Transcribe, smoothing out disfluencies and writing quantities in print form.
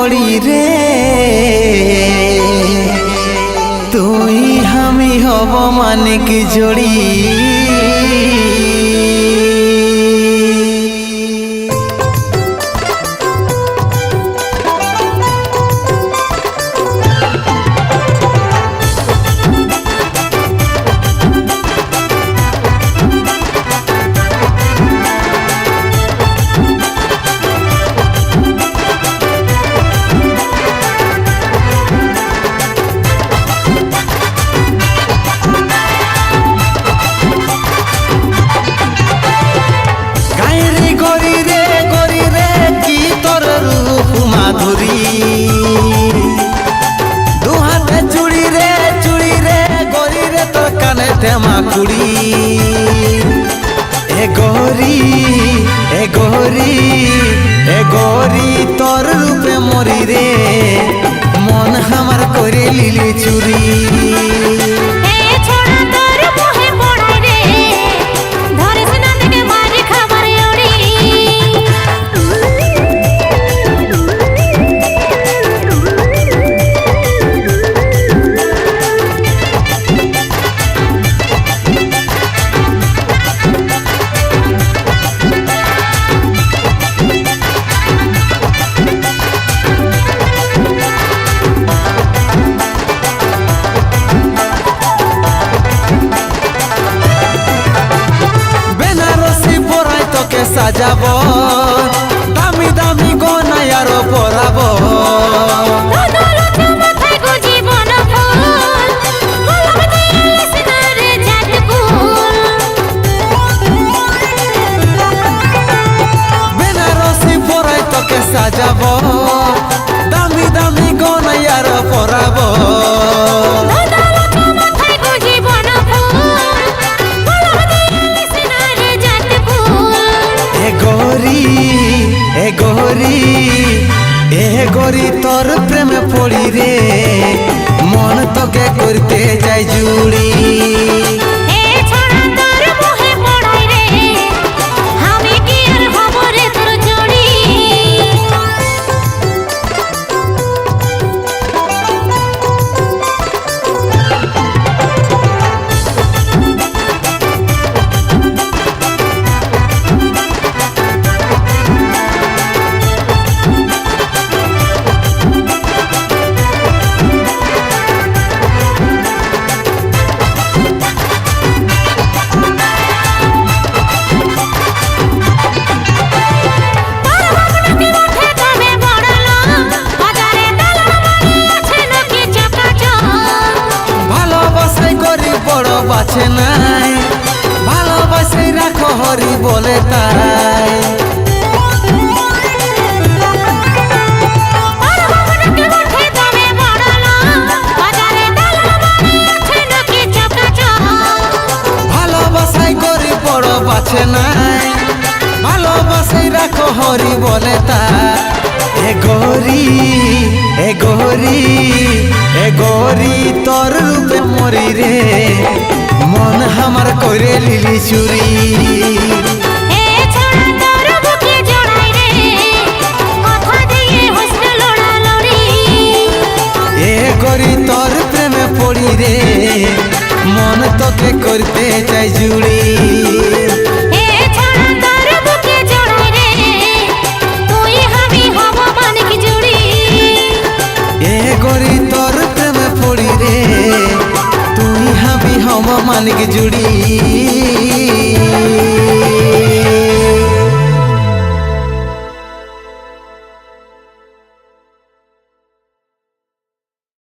পড়ি রে তুই আমি হব মানিক জড়ি দুহাতে চুড়ি রে গরি রে তোর কানে তেমা কুড়ি এ গরি তোর রূপে মরি রে মন আমার করে লিলি চুরি সাজাব দামি দামি গনায় আরো পরাব বেনারসি পরাই তোকে সাজাব দামি দামি গনায় আরো পরাব গরি তোর প্রেমে পড়ি রে মন তোকে করতে যাই জুড়ি বাছে নাই ভালোবাসে রাখো হরি বলে তাই ভালোবাসাই করি বড় বাছে নাই ভালোবাসে রাখো হরি বলে তাই এ গরি তোর রূপে মরি রে মন আমার করে লিলি চুরি এ গরি তোর প্রেমে পড়ি রে মন তোকে করতে চাই জুড়ি মানিক জুড়ি